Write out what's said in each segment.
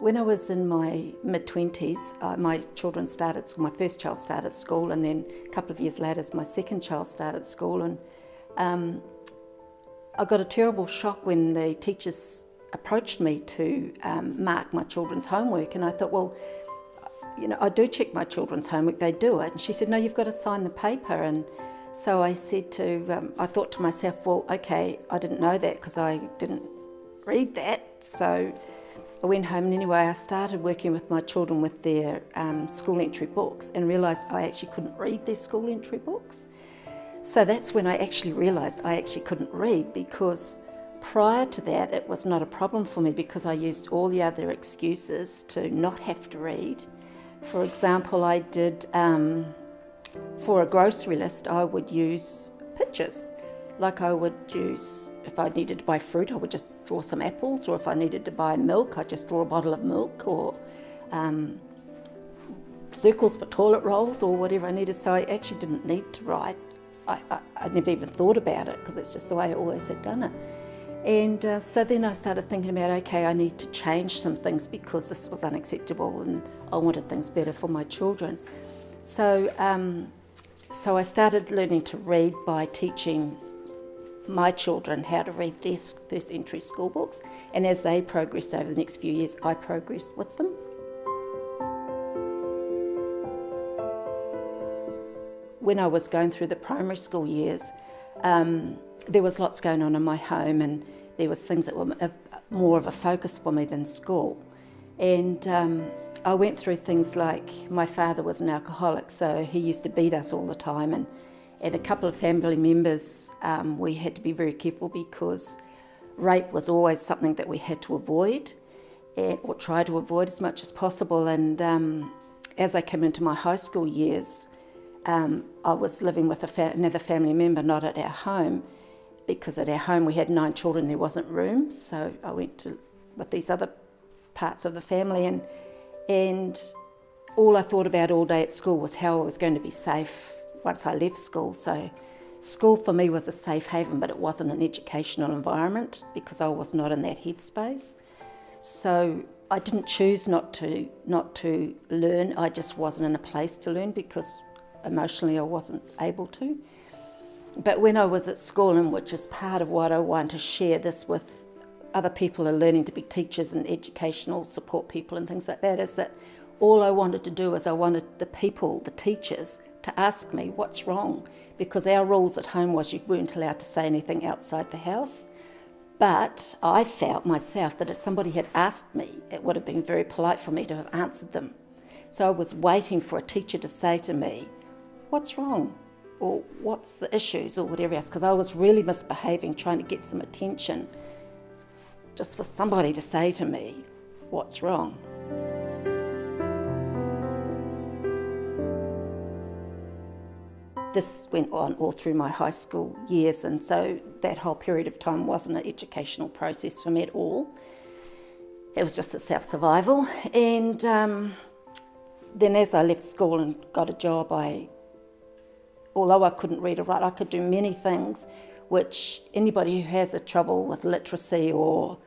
When I was in my mid-20s, my first child started school, and then a couple of years later my second child started school, and I got a terrible shock when the teachers approached me to mark my children's homework, and I thought, well, I do check my children's homework, they do it. And she said, no, you've got to sign the paper. And so I thought to myself, well, okay, I didn't know that because I didn't read that. So I went home, and anyway, I started working with my children with their school entry books and realised I actually couldn't read their school entry books. So that's when I actually realised I actually couldn't read, because prior to that it was not a problem for me because I used all the other excuses to not have to read. For example, I did, for a grocery list, I would use pictures. Like I would use, if I needed to buy fruit, I would just draw some apples, or if I needed to buy milk, I'd just draw a bottle of milk, or circles for toilet rolls, or whatever I needed. So I actually didn't need to write. I never even thought about it because it's just the way I always had done it. And so then I started thinking about, okay, I need to change some things because this was unacceptable and I wanted things better for my children. So I started learning to read by teaching my children how to read their first entry school books, and as they progressed over the next few years, I progressed with them. When I was going through the primary school years, there was lots going on in my home, and there was things that were more of a focus for me than school. And I went through things like, my father was an alcoholic, so he used to beat us all the time, and a couple of family members, we had to be very careful because rape was always something that we had to avoid, or try to avoid as much as possible. And as I came into my high school years, I was living with another family member, not at our home, because at our home we had 9 children, there wasn't room. So I went with these other parts of the family, and all I thought about all day at school was how I was going to be safe once I left school. So school for me was a safe haven, but it wasn't an educational environment because I was not in that headspace. So I didn't choose not to learn, I just wasn't in a place to learn because emotionally I wasn't able to. But when I was at school, and which is part of what I want to share this with other people who are learning to be teachers and educational support people and things like that, is that all I wanted to do is I wanted the people, the teachers, to ask me what's wrong, because our rules at home was you weren't allowed to say anything outside the house. But I felt myself that if somebody had asked me, it would have been very polite for me to have answered them. So I was waiting for a teacher to say to me, what's wrong? Or what's the issues, or whatever else, because I was really misbehaving, trying to get some attention, just for somebody to say to me, what's wrong? This went on all through my high school years, and so that whole period of time wasn't an educational process for me at all. It was just a self-survival. And then as I left school and got a job, although I couldn't read or write, I could do many things which anybody who has a trouble with literacy or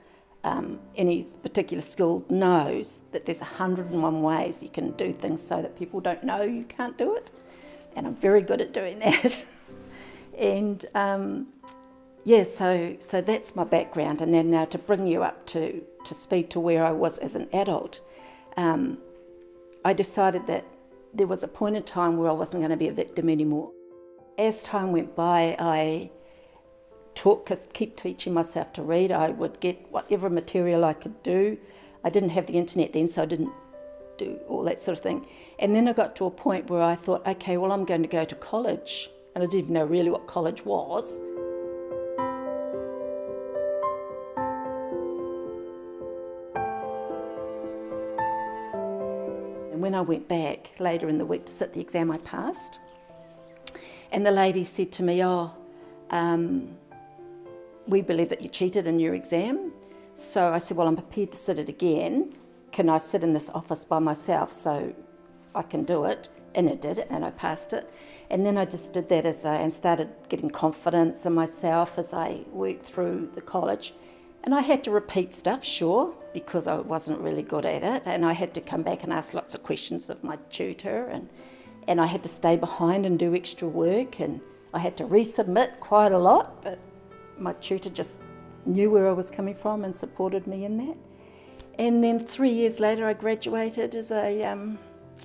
any particular skill knows that there's 101 ways you can do things so that people don't know you can't do it. And I'm very good at doing that. And so that's my background. And then now to bring you up to speed to where I was as an adult, I decided that there was a point in time where I wasn't going to be a victim anymore. As time went by, I keep teaching myself to read. I would get whatever material I could do. I didn't have the internet then, so I didn't do all that sort of thing. And then I got to a point where I thought, okay, well, I'm going to go to college. And I didn't even know really what college was. And when I went back later in the week to sit the exam, I passed. And the lady said to me, we believe that you cheated in your exam. So I said, well, I'm prepared to sit it again. Can I sit in this office by myself so I can do it? And I did it, and I passed it. And then I just did that and started getting confidence in myself as I worked through the college. And I had to repeat stuff, sure, because I wasn't really good at it, and I had to come back and ask lots of questions of my tutor, and I had to stay behind and do extra work, and I had to resubmit quite a lot, but my tutor just knew where I was coming from and supported me in that. And then 3 years later I graduated as a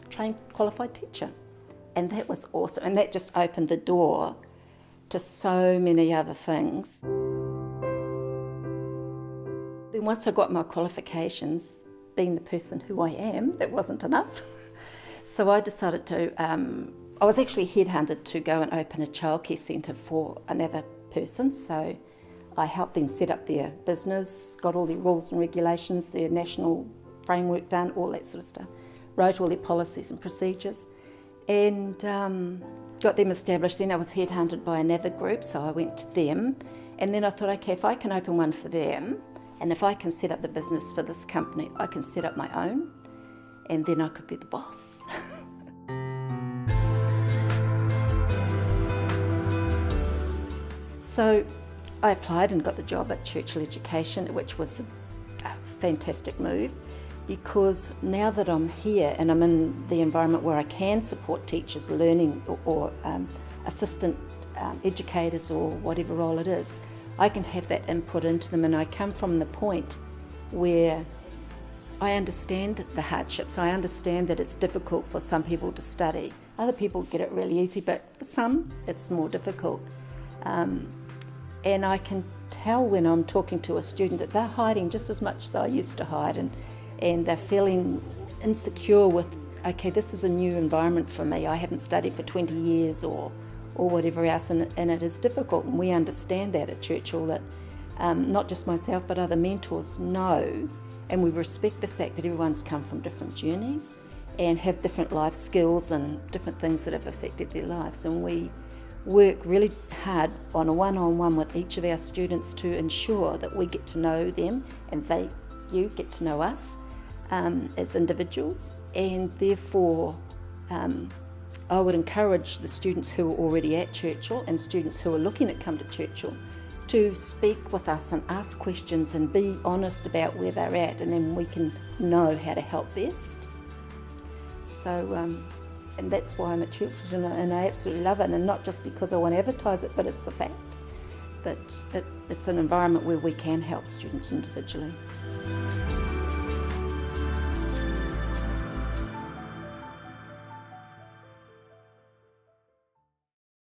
trained qualified teacher, and that was awesome, and that just opened the door to so many other things. Then once I got my qualifications, being the person who I am, that wasn't enough. So I decided to, I was actually headhunted to go and open a childcare centre for another person. So I helped them set up their business, got all their rules and regulations, their national framework done, all that sort of stuff. Wrote all their policies and procedures, and got them established. Then I was headhunted by another group, so I went to them, and then I thought, okay, if I can open one for them, and if I can set up the business for this company, I can set up my own, and then I could be the boss. So I applied and got the job at Churchill Education, which was a fantastic move, because now that I'm here and I'm in the environment where I can support teachers learning or assistant educators or whatever role it is, I can have that input into them, and I come from the point where I understand the hardships. I understand that it's difficult for some people to study. Other people get it really easy, but for some it's more difficult. And I can tell when I'm talking to a student that they're hiding just as much as I used to hide, and they're feeling insecure with, okay, this is a new environment for me. I haven't studied for 20 years or whatever else, and it is difficult. And we understand that at Churchill, that not just myself but other mentors know, and we respect the fact that everyone's come from different journeys and have different life skills and different things that have affected their lives. And we work really hard on a one-on-one with each of our students to ensure that we get to know them and you get to know us as individuals. And therefore I would encourage the students who are already at Churchill and students who are looking at come to Churchill to speak with us and ask questions and be honest about where they're at, and then we can know how to help best. So and that's why I'm at Churchill, and I absolutely love it, and not just because I want to advertise it, but it's the fact that it's an environment where we can help students individually.